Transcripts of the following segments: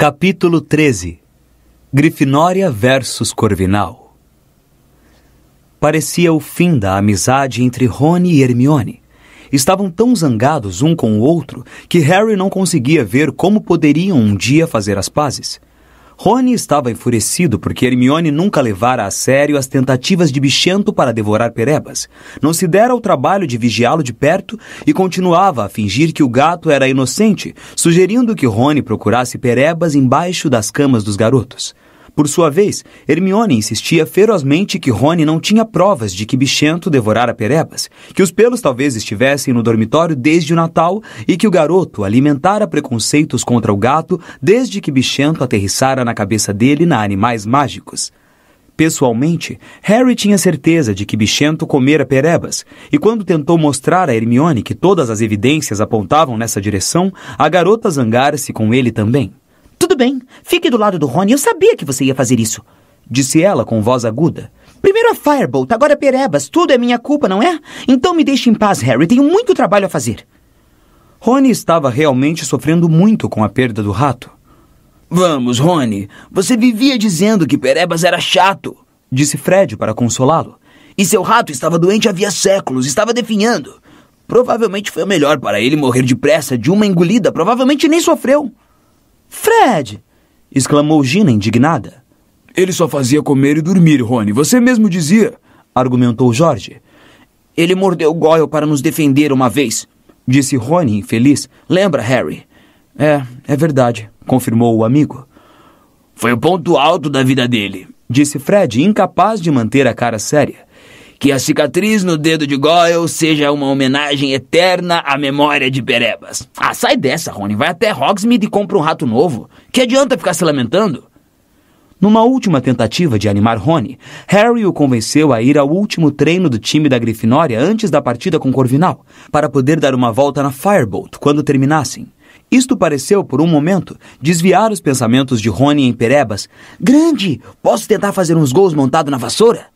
Capítulo 13. Grifinória versus Corvinal. Parecia o fim da amizade entre Rony e Hermione. Estavam tão zangados um com o outro que Harry não conseguia ver como poderiam um dia fazer as pazes. Rony estava enfurecido porque Hermione nunca levara a sério as tentativas de Bichento para devorar Perebas, não se dera ao trabalho de vigiá-lo de perto e continuava a fingir que o gato era inocente, sugerindo que Rony procurasse Perebas embaixo das camas dos garotos. Por sua vez, Hermione insistia ferozmente que Rony não tinha provas de que Bichento devorara Perebas, que os pelos talvez estivessem no dormitório desde o Natal e que o garoto alimentara preconceitos contra o gato desde que Bichento aterrissara na cabeça dele na Animais Mágicos. Pessoalmente, Harry tinha certeza de que Bichento comera Perebas, e quando tentou mostrar a Hermione que todas as evidências apontavam nessa direção, a garota zangara-se com ele também. Tudo bem, fique do lado do Rony, eu sabia que você ia fazer isso, disse ela com voz aguda. Primeiro a Firebolt, agora Perebas, tudo é minha culpa, não é? Então me deixe em paz, Harry, tenho muito trabalho a fazer. Rony estava realmente sofrendo muito com a perda do rato. Vamos, Rony, você vivia dizendo que Perebas era chato, disse Fred para consolá-lo. E seu rato estava doente havia séculos, estava definhando. Provavelmente foi melhor para ele morrer depressa de uma engolida, provavelmente nem sofreu. Fred! Exclamou Gina indignada. Ele só fazia comer e dormir, Rony. Você mesmo dizia, argumentou George. Ele mordeu Goyle para nos defender uma vez, disse Rony infeliz. Lembra, Harry? É verdade, confirmou o amigo. Foi o ponto alto da vida dele, disse Fred, incapaz de manter a cara séria. Que a cicatriz no dedo de Goyle seja uma homenagem eterna à memória de Perebas. Ah, sai dessa, Rony. Vai até Hogsmeade e compra um rato novo. Que adianta ficar se lamentando? Numa última tentativa de animar Rony, Harry o convenceu a ir ao último treino do time da Grifinória antes da partida com Corvinal, para poder dar uma volta na Firebolt quando terminassem. Isto pareceu, por um momento, desviar os pensamentos de Rony em Perebas. Grande! Posso tentar fazer uns gols montado na vassoura?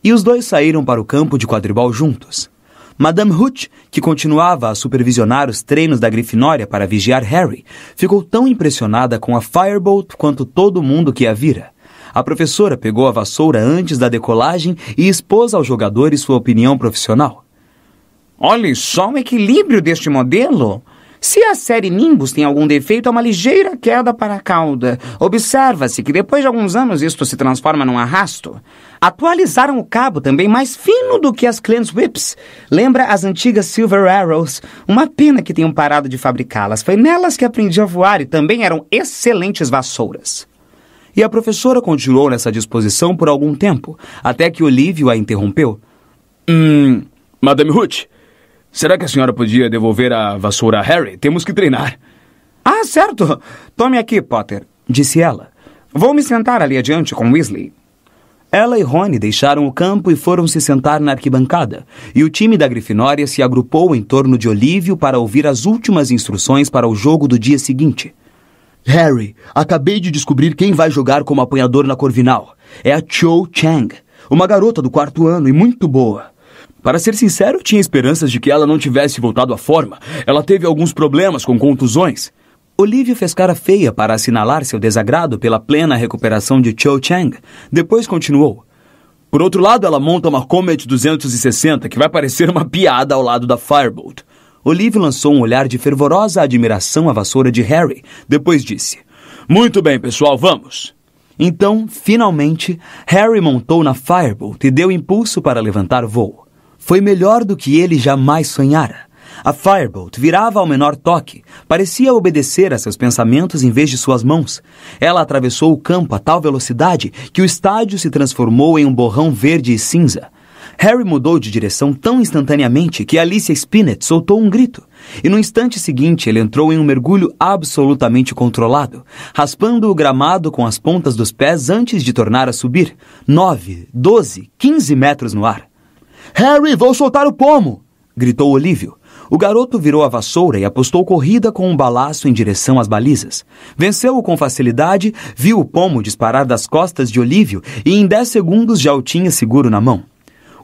E os dois saíram para o campo de quadribol juntos. Madame Hooch, que continuava a supervisionar os treinos da Grifinória para vigiar Harry, ficou tão impressionada com a Firebolt quanto todo mundo que a vira. A professora pegou a vassoura antes da decolagem e expôs aos jogadores sua opinião profissional. Olhe só o equilíbrio deste modelo. Se a série Nimbus tem algum defeito, há uma ligeira queda para a cauda. Observa-se que depois de alguns anos isto se transforma num arrasto. Atualizaram o cabo também mais fino do que as Clan's Whips. Lembra as antigas Silver Arrows? Uma pena que tenham parado de fabricá-las. Foi nelas que aprendi a voar e também eram excelentes vassouras. E a professora continuou nessa disposição por algum tempo, até que Olívio a interrompeu. Madame Hooch, será que a senhora podia devolver a vassoura a Harry? Temos que treinar. Ah, certo. Tome aqui, Potter, disse ela. Vou me sentar ali adiante com Weasley. Ela e Rony deixaram o campo e foram se sentar na arquibancada, e o time da Grifinória se agrupou em torno de Olívio para ouvir as últimas instruções para o jogo do dia seguinte. Harry, acabei de descobrir quem vai jogar como apanhador na Corvinal. É a Cho Chang, uma garota do 4º ano e muito boa. Para ser sincero, tinha esperanças de que ela não tivesse voltado à forma. Ela teve alguns problemas com contusões. Olívio fez cara feia para assinalar seu desagrado pela plena recuperação de Cho Chang. Depois continuou. Por outro lado, ela monta uma Comet 260, que vai parecer uma piada ao lado da Firebolt. Olívio lançou um olhar de fervorosa admiração à vassoura de Harry. Depois disse. Muito bem, pessoal, vamos. Então, finalmente, Harry montou na Firebolt e deu impulso para levantar voo. Foi melhor do que ele jamais sonhara. A Firebolt virava ao menor toque, parecia obedecer a seus pensamentos em vez de suas mãos. Ela atravessou o campo a tal velocidade que o estádio se transformou em um borrão verde e cinza. Harry mudou de direção tão instantaneamente que Alicia Spinnet soltou um grito. E no instante seguinte ele entrou em um mergulho absolutamente controlado, raspando o gramado com as pontas dos pés antes de tornar a subir. 9, 12, 15 metros no ar. Harry, vou soltar o pomo! Gritou Olívio. O garoto virou a vassoura e apostou corrida com um balaço em direção às balizas. Venceu-o com facilidade, viu o pomo disparar das costas de Olívio e em 10 segundos já o tinha seguro na mão.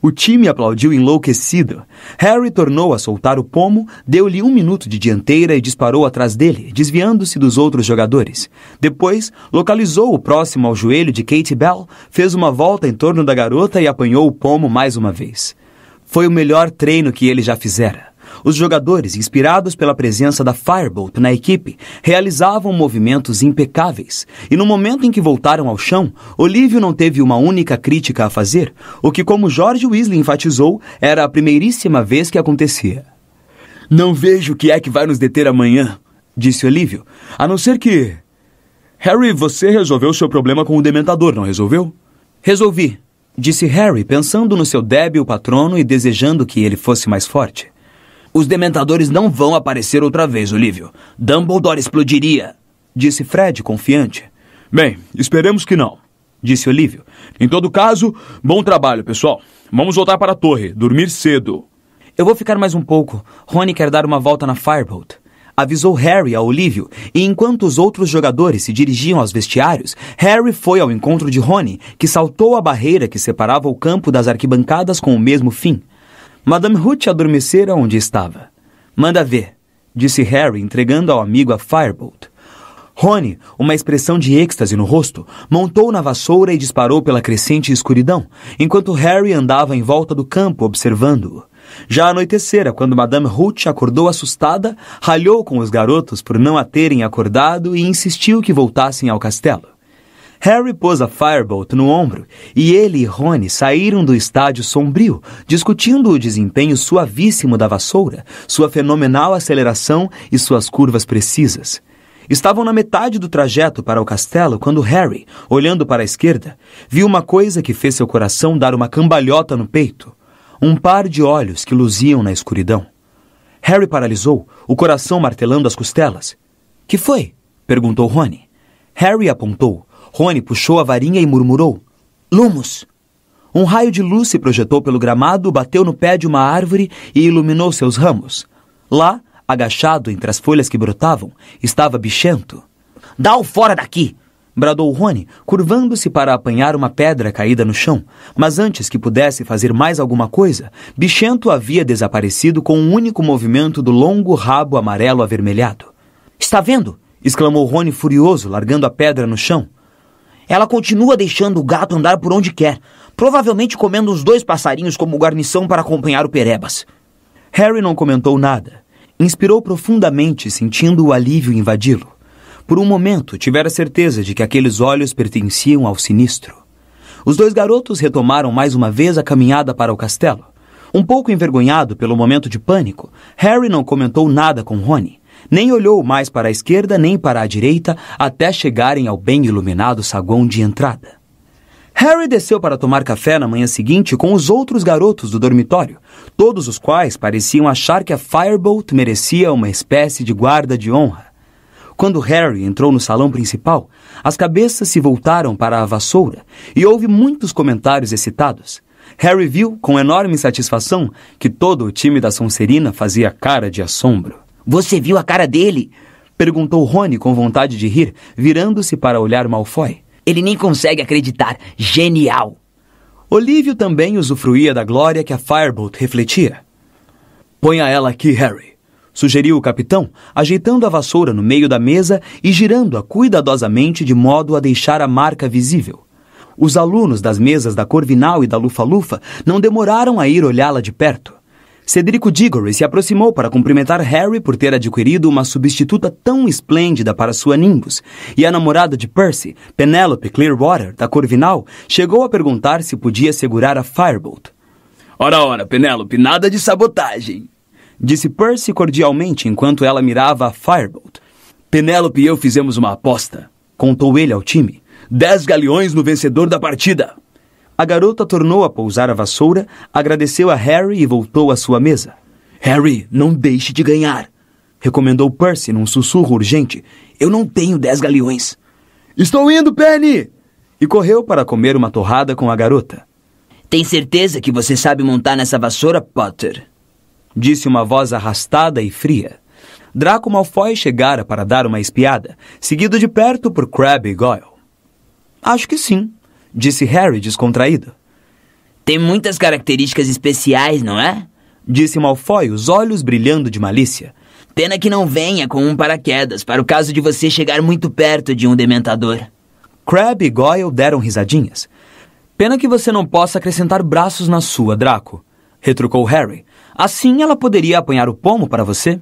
O time aplaudiu enlouquecido. Harry tornou a soltar o pomo, deu-lhe 1 minuto de dianteira e disparou atrás dele, desviando-se dos outros jogadores. Depois, localizou-o próximo ao joelho de Katie Bell, fez uma volta em torno da garota e apanhou o pomo mais uma vez. Foi o melhor treino que ele já fizera. Os jogadores, inspirados pela presença da Firebolt na equipe, realizavam movimentos impecáveis. E no momento em que voltaram ao chão, Olívio não teve uma única crítica a fazer, o que, como George Weasley enfatizou, era a primeiríssima vez que acontecia. Não vejo o que é que vai nos deter amanhã, disse Olívio, a não ser que... Harry, você resolveu seu problema com o Dementador, não resolveu? Resolvi, disse Harry, pensando no seu débil patrono e desejando que ele fosse mais forte. Os Dementadores não vão aparecer outra vez, Olívio. Dumbledore explodiria, disse Fred, confiante. Bem, esperemos que não, disse Olívio. Em todo caso, bom trabalho, pessoal. Vamos voltar para a torre, dormir cedo. Eu vou ficar mais um pouco. Rony quer dar uma volta na Firebolt, avisou Harry a Olívio, e enquanto os outros jogadores se dirigiam aos vestiários, Harry foi ao encontro de Rony, que saltou a barreira que separava o campo das arquibancadas com o mesmo fim. Madame Hooch adormecera onde estava. Manda ver, disse Harry, entregando ao amigo a Firebolt. Rony, uma expressão de êxtase no rosto, montou na vassoura e disparou pela crescente escuridão, enquanto Harry andava em volta do campo observando-o. Já anoitecera quando Madame Hooch acordou assustada, ralhou com os garotos por não a terem acordado e insistiu que voltassem ao castelo. Harry pôs a Firebolt no ombro e ele e Rony saíram do estádio sombrio, discutindo o desempenho suavíssimo da vassoura, sua fenomenal aceleração e suas curvas precisas. Estavam na metade do trajeto para o castelo quando Harry, olhando para a esquerda, viu uma coisa que fez seu coração dar uma cambalhota no peito. Um par de olhos que luziam na escuridão. Harry paralisou, o coração martelando as costelas. — Que foi? Perguntou Rony. Harry apontou. Rony puxou a varinha e murmurou. — Lumos! Um raio de luz se projetou pelo gramado, bateu no pé de uma árvore e iluminou seus ramos. Lá, agachado entre as folhas que brotavam, estava Bichento. — Dá-o fora daqui! Bradou Rony, curvando-se para apanhar uma pedra caída no chão. Mas antes que pudesse fazer mais alguma coisa, Bichento havia desaparecido com um único movimento do longo rabo amarelo avermelhado. — Está vendo? Exclamou Rony furioso, largando a pedra no chão. Ela continua deixando o gato andar por onde quer, provavelmente comendo os 2 passarinhos como guarnição para acompanhar o Perebas. Harry não comentou nada. Inspirou profundamente, sentindo o alívio invadi-lo. Por um momento, tivera certeza de que aqueles olhos pertenciam ao sinistro. Os 2 garotos retomaram mais uma vez a caminhada para o castelo. Um pouco envergonhado pelo momento de pânico, Harry não comentou nada com Rony. Nem olhou mais para a esquerda nem para a direita até chegarem ao bem iluminado saguão de entrada. Harry desceu para tomar café na manhã seguinte com os outros garotos do dormitório, todos os quais pareciam achar que a Firebolt merecia uma espécie de guarda de honra. Quando Harry entrou no salão principal, as cabeças se voltaram para a vassoura e houve muitos comentários excitados. Harry viu, com enorme satisfação, que todo o time da Sonserina fazia cara de assombro. — Você viu a cara dele? Perguntou Rony com vontade de rir, virando-se para olhar Malfoy. Ele nem consegue acreditar. Genial! Olívio também usufruía da glória que a Firebolt refletia. — Ponha ela aqui, Harry, sugeriu o capitão, ajeitando a vassoura no meio da mesa e girando-a cuidadosamente de modo a deixar a marca visível. Os alunos das mesas da Corvinal e da Lufa-Lufa não demoraram a ir olhá-la de perto. Cedrico Diggory se aproximou para cumprimentar Harry por ter adquirido uma substituta tão esplêndida para sua Nimbus, e a namorada de Percy, Penelope Clearwater, da Corvinal, chegou a perguntar se podia segurar a Firebolt. — Ora, Penelope, nada de sabotagem! Disse Percy cordialmente enquanto ela mirava a Firebolt. — Penelope e eu fizemos uma aposta, contou ele ao time. 10 galeões no vencedor da partida. A garota tornou a pousar a vassoura, agradeceu a Harry e voltou à sua mesa. — Harry, não deixe de ganhar, recomendou Percy num sussurro urgente. Eu não tenho 10 galeões. — Estou indo, Penny! E correu para comer uma torrada com a garota. — Tem certeza que você sabe montar nessa vassoura, Potter? Disse uma voz arrastada e fria. Draco Malfoy chegara para dar uma espiada, seguido de perto por Crabbe e Goyle. — Acho que sim, disse Harry descontraído. Tem muitas características especiais, não é? Disse Malfoy, os olhos brilhando de malícia. Pena que não venha com um paraquedas, para o caso de você chegar muito perto de um dementador. Crabbe e Goyle deram risadinhas. Pena que você não possa acrescentar braços na sua, Draco, retrucou Harry. Assim ela poderia apanhar o pomo para você.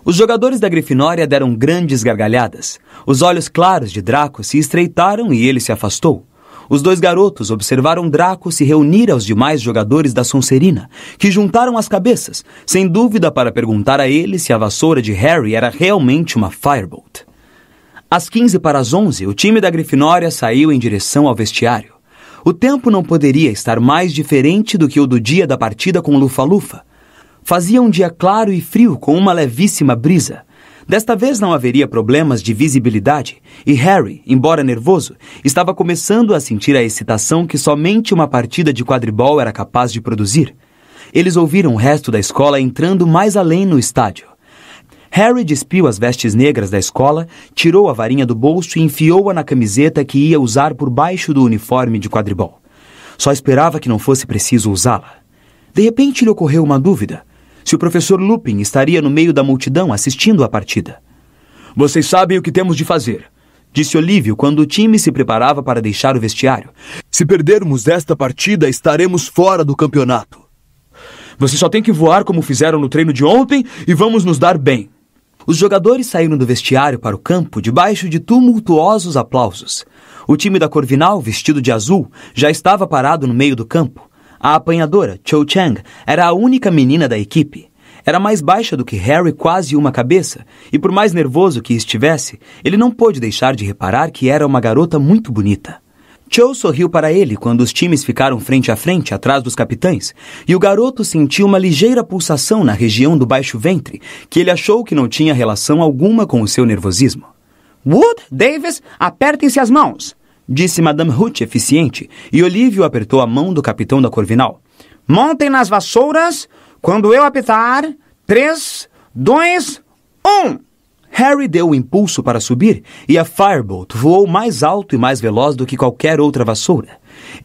Os jogadores da Grifinória deram grandes gargalhadas. Os olhos claros de Draco se estreitaram e ele se afastou. Os dois garotos observaram Draco se reunir aos demais jogadores da Sonserina, que juntaram as cabeças, sem dúvida para perguntar a ele se a vassoura de Harry era realmente uma Firebolt. Às 11:15, o time da Grifinória saiu em direção ao vestiário. O tempo não poderia estar mais diferente do que o do dia da partida com Lufa-Lufa. Fazia um dia claro e frio com uma levíssima brisa. Desta vez não haveria problemas de visibilidade e Harry, embora nervoso, estava começando a sentir a excitação que somente uma partida de quadribol era capaz de produzir. Eles ouviram o resto da escola entrando mais além no estádio. Harry despiu as vestes negras da escola, tirou a varinha do bolso e enfiou-a na camiseta que ia usar por baixo do uniforme de quadribol. Só esperava que não fosse preciso usá-la. De repente lhe ocorreu uma dúvida. Se o professor Lupin estaria no meio da multidão assistindo à partida. Vocês sabem o que temos de fazer, disse Olívio quando o time se preparava para deixar o vestiário. Se perdermos esta partida, estaremos fora do campeonato. Vocês só têm que voar como fizeram no treino de ontem e vamos nos dar bem. Os jogadores saíram do vestiário para o campo debaixo de tumultuosos aplausos. O time da Corvinal, vestido de azul, já estava parado no meio do campo. A apanhadora, Cho Chang, era a única menina da equipe. Era mais baixa do que Harry, quase uma cabeça, e por mais nervoso que estivesse, ele não pôde deixar de reparar que era uma garota muito bonita. Cho sorriu para ele quando os times ficaram frente a frente atrás dos capitães, e o garoto sentiu uma ligeira pulsação na região do baixo ventre, que ele achou que não tinha relação alguma com o seu nervosismo. Wood, Davis, apertem-se as mãos, disse Madame Hooch eficiente, e Olívio apertou a mão do capitão da Corvinal. Montem nas vassouras quando eu apitar. 3, 2, 1. Harry deu o impulso para subir e a Firebolt voou mais alto e mais veloz do que qualquer outra vassoura.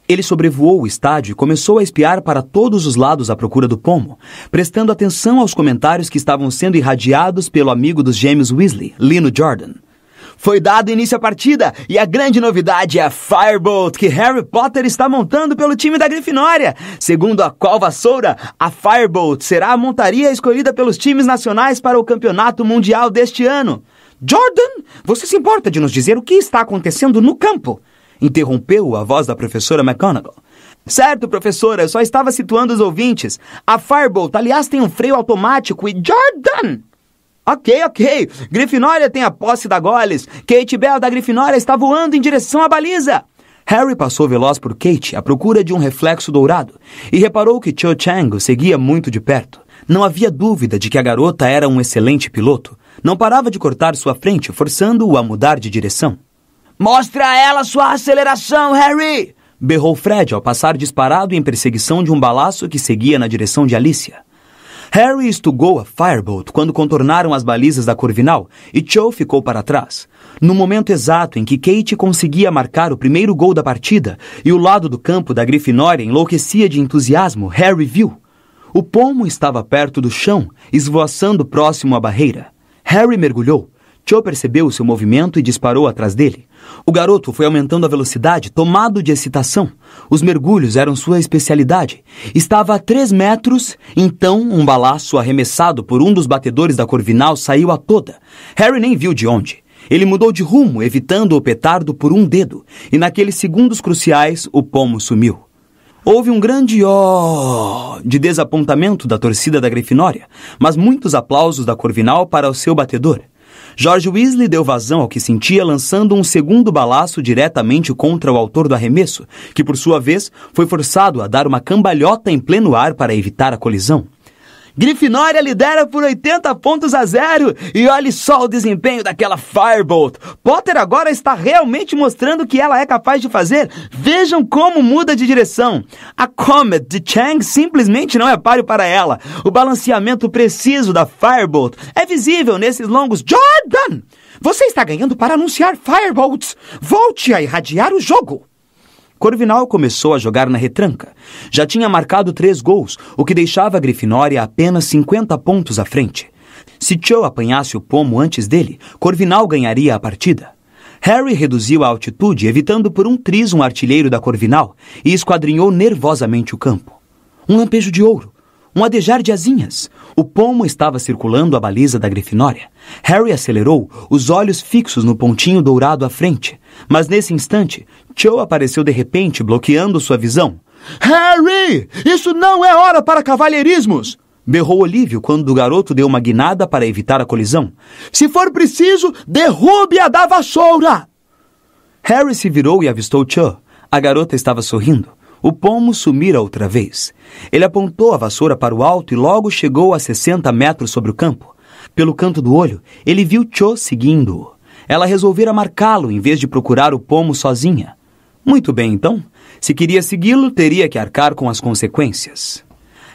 Ele sobrevoou o estádio e começou a espiar para todos os lados à procura do pomo, prestando atenção aos comentários que estavam sendo irradiados pelo amigo dos gêmeos Weasley, Lino Jordan. Foi dado início à partida e a grande novidade é a Firebolt que Harry Potter está montando pelo time da Grifinória. Segundo a qual vassoura, a Firebolt será a montaria escolhida pelos times nacionais para o campeonato mundial deste ano. Jordan, você se importa de nos dizer o que está acontecendo no campo? Interrompeu a voz da professora McGonagall. Certo, professora, eu só estava situando os ouvintes. A Firebolt, aliás, tem um freio automático e Jordan... Ok. Grifinória tem a posse da Goles. Kate Bell da Grifinória está voando em direção à baliza. Harry passou veloz por Kate à procura de um reflexo dourado e reparou que Cho Chang o seguia muito de perto. Não havia dúvida de que a garota era um excelente piloto. Não parava de cortar sua frente, forçando-o a mudar de direção. Mostra a ela sua aceleração, Harry! Berrou Fred ao passar disparado em perseguição de um balaço que seguia na direção de Alicia. Harry estugou a Firebolt quando contornaram as balizas da Corvinal e Cho ficou para trás. No momento exato em que Kate conseguia marcar o primeiro gol da partida e o lado do campo da Grifinória enlouquecia de entusiasmo, Harry viu. O pomo estava perto do chão, esvoaçando próximo à barreira. Harry mergulhou. Cho percebeu o seu movimento e disparou atrás dele. O garoto foi aumentando a velocidade, tomado de excitação. Os mergulhos eram sua especialidade. Estava a 3 metros, então um balaço arremessado por um dos batedores da Corvinal saiu a toda. Harry nem viu de onde. Ele mudou de rumo, evitando o petardo por um dedo, e naqueles segundos cruciais o pomo sumiu. Houve um grande ó de desapontamento da torcida da Grifinória, mas muitos aplausos da Corvinal para o seu batedor. George Weasley deu vazão ao que sentia lançando um segundo balaço diretamente contra o autor do arremesso, que por sua vez foi forçado a dar uma cambalhota em pleno ar para evitar a colisão. Grifinória lidera por 80-0 e olhe só o desempenho daquela Firebolt. Potter agora está realmente mostrando o que ela é capaz de fazer. Vejam como muda de direção. A Comet de Chang simplesmente não é páreo para ela. O balanceamento preciso da Firebolt é visível nesses longos... Jordan! Você está ganhando para anunciar Firebolts. Volte a irradiar o jogo. Corvinal começou a jogar na retranca. Já tinha marcado 3 gols, o que deixava a Grifinória apenas 50 pontos à frente. Se Cho apanhasse o pomo antes dele, Corvinal ganharia a partida. Harry reduziu a altitude, evitando por um triz um artilheiro da Corvinal, e esquadrinhou nervosamente o campo. Um lampejo de ouro. Um adejar de asinhas. O pomo estava circulando a baliza da Grifinória. Harry acelerou, os olhos fixos no pontinho dourado à frente. Mas nesse instante, Cho apareceu de repente, bloqueando sua visão. Harry! Isso não é hora para cavalheirismos! Berrou Olívio quando o garoto deu uma guinada para evitar a colisão. Se for preciso, derrube-a da vassoura! Harry se virou e avistou Cho. A garota estava sorrindo. O pomo sumira outra vez. Ele apontou a vassoura para o alto e logo chegou a 60 metros sobre o campo. Pelo canto do olho, ele viu Cho seguindo-o. Ela resolvera marcá-lo em vez de procurar o pomo sozinha. Muito bem, então. Se queria segui-lo, teria que arcar com as consequências.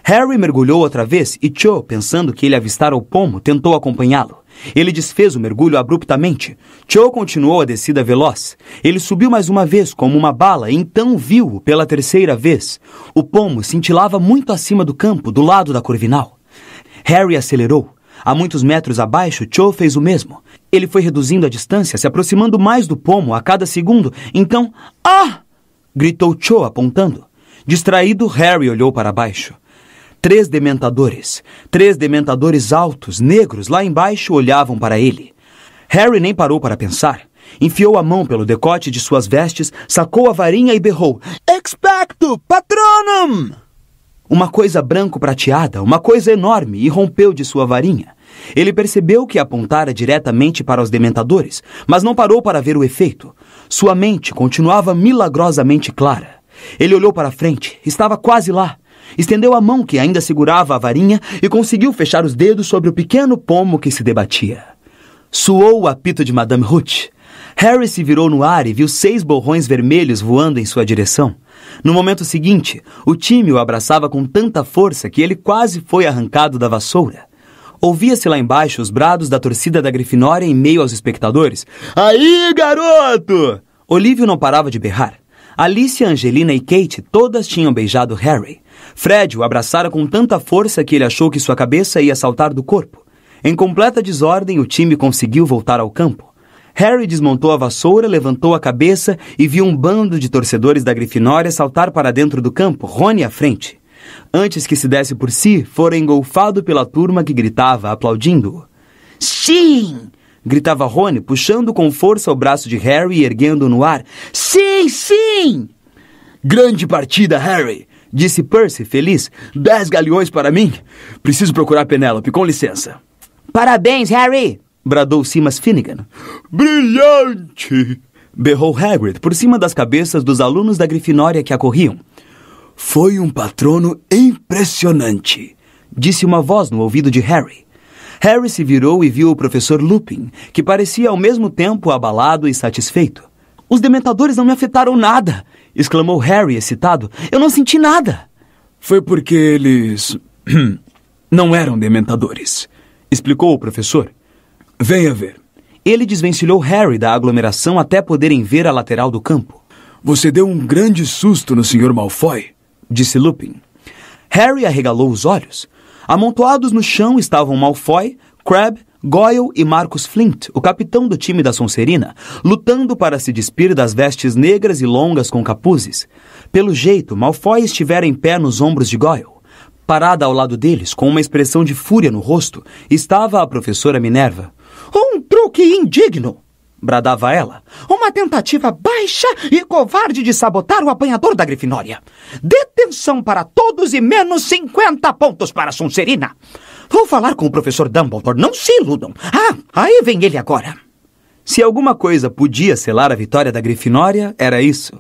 Harry mergulhou outra vez e Cho, pensando que ele avistara o pomo, tentou acompanhá-lo. Ele desfez o mergulho abruptamente. Cho continuou a descida veloz. Ele subiu mais uma vez como uma bala e então viu-o pela 3ª vez. O pomo cintilava muito acima do campo, do lado da Corvinal. Harry acelerou. A muitos metros abaixo, Cho fez o mesmo. Ele foi reduzindo a distância, se aproximando mais do pomo a cada segundo. Então, "Ah!" gritou Cho apontando. Distraído, Harry olhou para baixo. 3 dementadores. 3 dementadores altos, negros, lá embaixo, olhavam para ele. Harry nem parou para pensar. Enfiou a mão pelo decote de suas vestes, sacou a varinha e berrou: "Expecto Patronum!" Uma coisa branco-prateada, uma coisa enorme, irrompeu de sua varinha. Ele percebeu que apontara diretamente para os dementadores, mas não parou para ver o efeito. Sua mente continuava milagrosamente clara. Ele olhou para frente, estava quase lá. Estendeu a mão que ainda segurava a varinha e conseguiu fechar os dedos sobre o pequeno pomo que se debatia. Soou o apito de Madame Hooch. Harry se virou no ar e viu 6 borrões vermelhos voando em sua direção. No momento seguinte, o time o abraçava com tanta força que ele quase foi arrancado da vassoura. Ouvia-se lá embaixo os brados da torcida da Grifinória em meio aos espectadores. "Aí, garoto!" Olívio não parava de berrar. Alicia, Angelina e Kate todas tinham beijado Harry. Fred o abraçara com tanta força que ele achou que sua cabeça ia saltar do corpo. Em completa desordem, o time conseguiu voltar ao campo. Harry desmontou a vassoura, levantou a cabeça e viu um bando de torcedores da Grifinória saltar para dentro do campo, Rony à frente. Antes que se desse por si, fora engolfado pela turma que gritava, aplaudindo-o. "Sim!" gritava Rony, puxando com força o braço de Harry e erguendo-o no ar. "Sim, sim!" "Grande partida, Harry!" disse Percy, feliz. 10 galeões para mim. Preciso procurar Penélope, com licença. Parabéns, Harry! bradou Seamus Finnegan. Brilhante! Berrou Hagrid por cima das cabeças dos alunos da Grifinória que a corriam. Foi um patrono impressionante, disse uma voz no ouvido de Harry. Harry se virou e viu o professor Lupin, que parecia ao mesmo tempo abalado e satisfeito. Os dementadores não me afetaram nada, exclamou Harry excitado. Eu não senti nada. Foi porque eles não eram dementadores, explicou o professor. Venha ver. Ele desvencilhou Harry da aglomeração até poderem ver a lateral do campo. Você deu um grande susto no Sr. Malfoy, disse Lupin. Harry arregalou os olhos. Amontoados no chão estavam Malfoy, Crabbe, Goyle e Marcus Flint, o capitão do time da Sonserina, lutando para se despir das vestes negras e longas com capuzes. Pelo jeito, Malfoy estivera em pé nos ombros de Goyle. Parada ao lado deles, com uma expressão de fúria no rosto, estava a professora Minerva. Um truque indigno! Bradava ela. Uma tentativa baixa e covarde de sabotar o apanhador da Grifinória. Detenção para todos e menos 50 pontos para a Sonserina. Vou falar com o professor Dumbledore, não se iludam. Ah, aí vem ele agora. Se alguma coisa podia selar a vitória da Grifinória, era isso.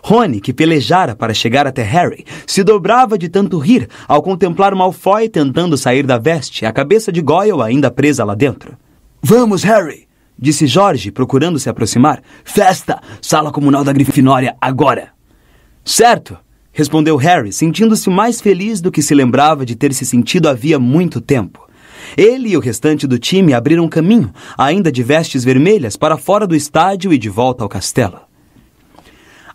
Rony, que pelejara para chegar até Harry, se dobrava de tanto rir ao contemplar Malfoy tentando sair da veste, a cabeça de Goyle ainda presa lá dentro. Vamos, Harry! Disse Jorge, procurando se aproximar. Festa! Sala comunal da Grifinória, agora! Certo! Respondeu Harry, sentindo-se mais feliz do que se lembrava de ter se sentido havia muito tempo. Ele e o restante do time abriram caminho, ainda de vestes vermelhas, para fora do estádio e de volta ao castelo.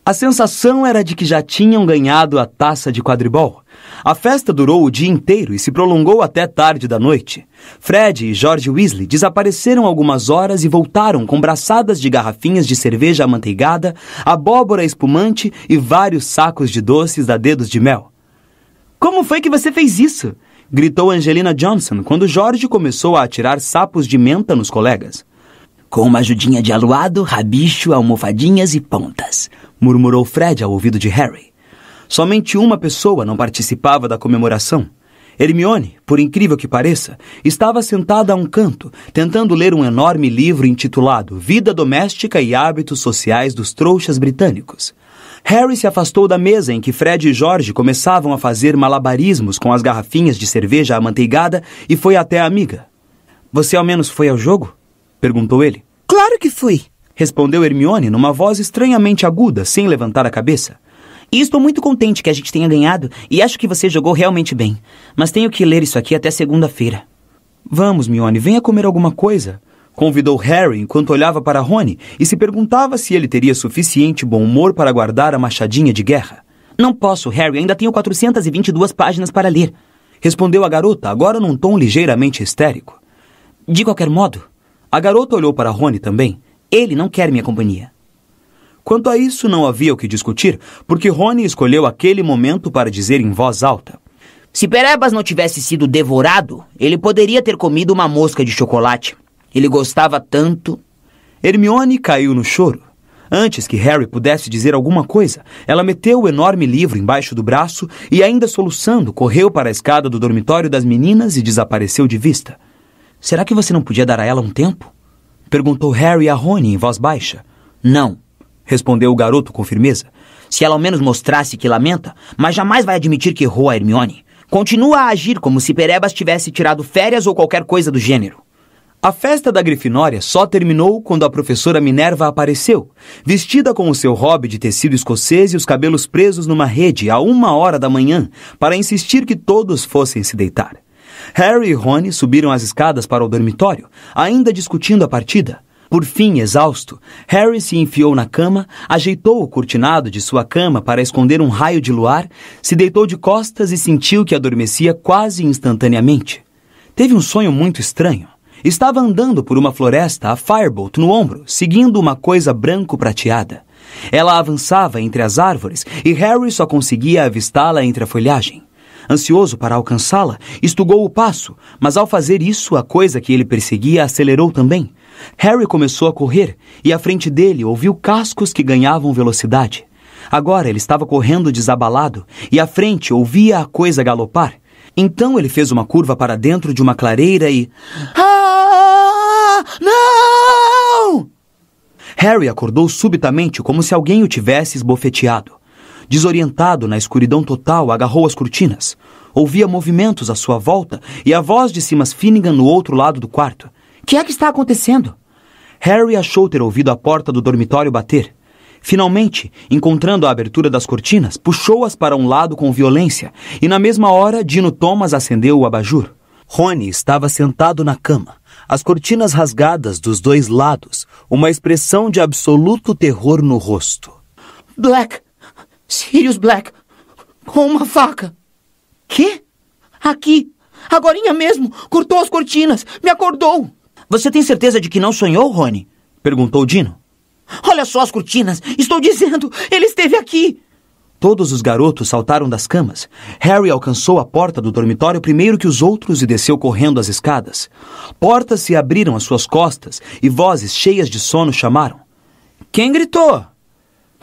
A sensação era de que já tinham ganhado a taça de quadribol. A festa durou o dia inteiro e se prolongou até tarde da noite. Fred e George Weasley desapareceram algumas horas e voltaram com braçadas de garrafinhas de cerveja amanteigada, abóbora espumante e vários sacos de doces da Dedos de Mel. Como foi que você fez isso? Gritou Angelina Johnson quando George começou a atirar sapos de menta nos colegas. Com uma ajudinha de aluado, rabicho, almofadinhas e pontas, murmurou Fred ao ouvido de Harry. Somente uma pessoa não participava da comemoração. Hermione, por incrível que pareça, estava sentada a um canto, tentando ler um enorme livro intitulado Vida Doméstica e Hábitos Sociais dos Trouxas Britânicos. Harry se afastou da mesa em que Fred e George começavam a fazer malabarismos com as garrafinhas de cerveja amanteigada e foi até a amiga. Você ao menos foi ao jogo? Perguntou ele. Claro que fui, respondeu Hermione numa voz estranhamente aguda, sem levantar a cabeça. E estou muito contente que a gente tenha ganhado e acho que você jogou realmente bem. Mas tenho que ler isso aqui até segunda-feira. Vamos, Hermione, venha comer alguma coisa, convidou Harry enquanto olhava para Rony e se perguntava se ele teria suficiente bom humor para guardar a machadinha de guerra. Não posso, Harry, ainda tenho 422 páginas para ler, respondeu a garota, agora num tom ligeiramente histérico. De qualquer modo, a garota olhou para Rony também. Ele não quer minha companhia. Quanto a isso, não havia o que discutir, porque Rony escolheu aquele momento para dizer em voz alta. Se Perebas não tivesse sido devorado, ele poderia ter comido uma mosca de chocolate. Ele gostava tanto. Hermione caiu no choro. Antes que Harry pudesse dizer alguma coisa, ela meteu o enorme livro embaixo do braço e, ainda soluçando, correu para a escada do dormitório das meninas e desapareceu de vista. Será que você não podia dar a ela um tempo? Perguntou Harry a Rony em voz baixa. Não, respondeu o garoto com firmeza. Se ela ao menos mostrasse que lamenta, mas jamais vai admitir que errou a Hermione. Continua a agir como se Perebas tivesse tirado férias ou qualquer coisa do gênero. A festa da Grifinória só terminou quando a professora Minerva apareceu, vestida com o seu hobby de tecido escocês e os cabelos presos numa rede à 1h da manhã, para insistir que todos fossem se deitar. Harry e Rony subiram as escadas para o dormitório, ainda discutindo a partida. Por fim, exausto, Harry se enfiou na cama, ajeitou o cortinado de sua cama para esconder um raio de luar, se deitou de costas e sentiu que adormecia quase instantaneamente. Teve um sonho muito estranho. Estava andando por uma floresta, a Firebolt no ombro, seguindo uma coisa branco-prateada. Ela avançava entre as árvores e Harry só conseguia avistá-la entre a folhagem. Ansioso para alcançá-la, estugou o passo, mas ao fazer isso, a coisa que ele perseguia acelerou também. Harry começou a correr e à frente dele ouviu cascos que ganhavam velocidade. Agora ele estava correndo desabalado e à frente ouvia a coisa galopar. Então ele fez uma curva para dentro de uma clareira e... Ah! Não! Harry acordou subitamente como se alguém o tivesse esbofeteado. Desorientado na escuridão total, agarrou as cortinas. Ouvia movimentos à sua volta e a voz de Simas Finnegan no outro lado do quarto. Que é que está acontecendo? Harry achou ter ouvido a porta do dormitório bater. Finalmente, encontrando a abertura das cortinas, puxou-as para um lado com violência e na mesma hora Dino Thomas acendeu o abajur. Rony estava sentado na cama, as cortinas rasgadas dos dois lados, uma expressão de absoluto terror no rosto. Black! Sirius Black! Com uma faca! Quê? Aqui! Agorinha mesmo! Cortou as cortinas! Me acordou! Você tem certeza de que não sonhou, Rony? Perguntou Dino. Olha só as cortinas! Estou dizendo! Ele esteve aqui! Todos os garotos saltaram das camas. Harry alcançou a porta do dormitório primeiro que os outros e desceu correndo as escadas. Portas se abriram às suas costas e vozes cheias de sono chamaram. Quem gritou?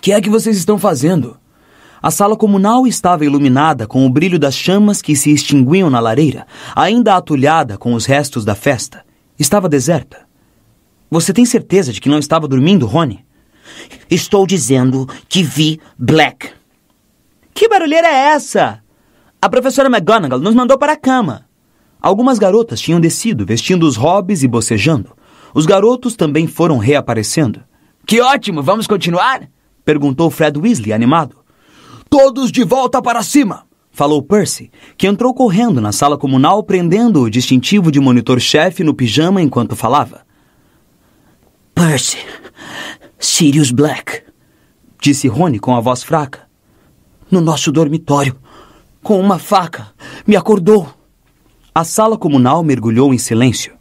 Que é que vocês estão fazendo? A sala comunal estava iluminada com o brilho das chamas que se extinguiam na lareira, ainda atulhada com os restos da festa. Estava deserta. Você tem certeza de que não estava dormindo, Rony? Estou dizendo que vi Black. Que barulheira é essa? A professora McGonagall nos mandou para a cama. Algumas garotas tinham descido, vestindo os hobbies e bocejando. Os garotos também foram reaparecendo. Que ótimo! Vamos continuar? Perguntou Fred Weasley, animado. Todos de volta para cima! Falou Percy, que entrou correndo na sala comunal, prendendo o distintivo de monitor-chefe no pijama enquanto falava. Percy, Sirius Black. disse Rony com a voz fraca. No nosso dormitório, com uma faca, me acordou. A sala comunal mergulhou em silêncio.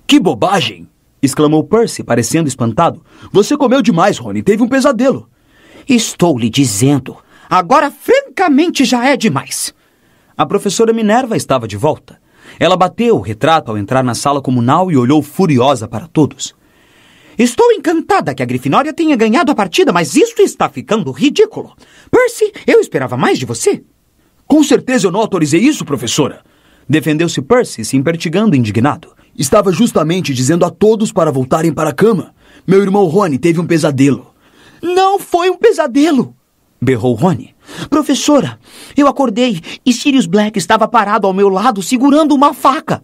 Que bobagem! Exclamou Percy, parecendo espantado. Você comeu demais, Rony. Teve um pesadelo. Estou lhe dizendo. Agora, francamente, já é demais. A professora Minerva estava de volta. Ela bateu o retrato ao entrar na sala comunal e olhou furiosa para todos. Estou encantada que a Grifinória tenha ganhado a partida, mas isto está ficando ridículo. Percy, eu esperava mais de você. Com certeza eu não autorizei isso, professora. Defendeu-se Percy, se impertigando indignado. Estava justamente dizendo a todos para voltarem para a cama. Meu irmão Rony teve um pesadelo. Não foi um pesadelo, berrou Rony. Professora, eu acordei e Sirius Black estava parado ao meu lado segurando uma faca.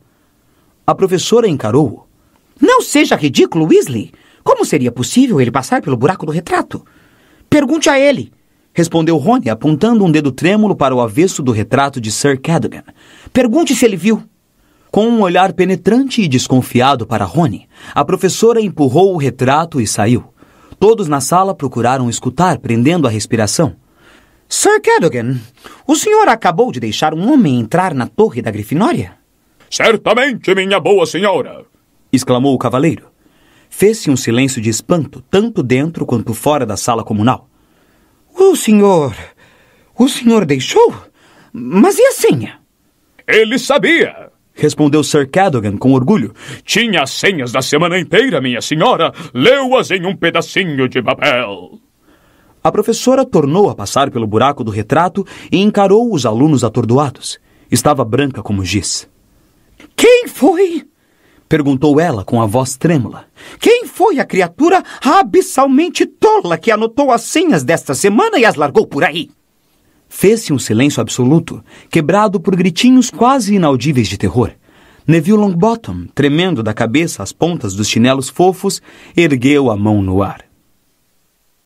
A professora encarou-o. Não seja ridículo, Weasley. Como seria possível ele passar pelo buraco do retrato? Pergunte a ele, respondeu Rony, apontando um dedo trêmulo para o avesso do retrato de Sir Cadogan. Pergunte se ele viu. Com um olhar penetrante e desconfiado para Rony, a professora empurrou o retrato e saiu. Todos na sala procuraram escutar, prendendo a respiração. Sir Cadogan, o senhor acabou de deixar um homem entrar na torre da Grifinória? Certamente, minha boa senhora! Exclamou o cavaleiro. Fez-se um silêncio de espanto, tanto dentro quanto fora da sala comunal. O senhor deixou? Mas e a senha? Ele sabia! Respondeu Sir Cadogan com orgulho. Tinha as senhas da semana inteira, minha senhora. Leu-as em um pedacinho de papel. A professora tornou a passar pelo buraco do retrato e encarou os alunos atordoados. Estava branca como giz. Quem foi? Perguntou ela com a voz trêmula. Quem foi a criatura abissalmente tola que anotou as senhas desta semana e as largou por aí? Fez-se um silêncio absoluto, quebrado por gritinhos quase inaudíveis de terror. Neville Longbottom, tremendo da cabeça às pontas dos chinelos fofos, ergueu a mão no ar.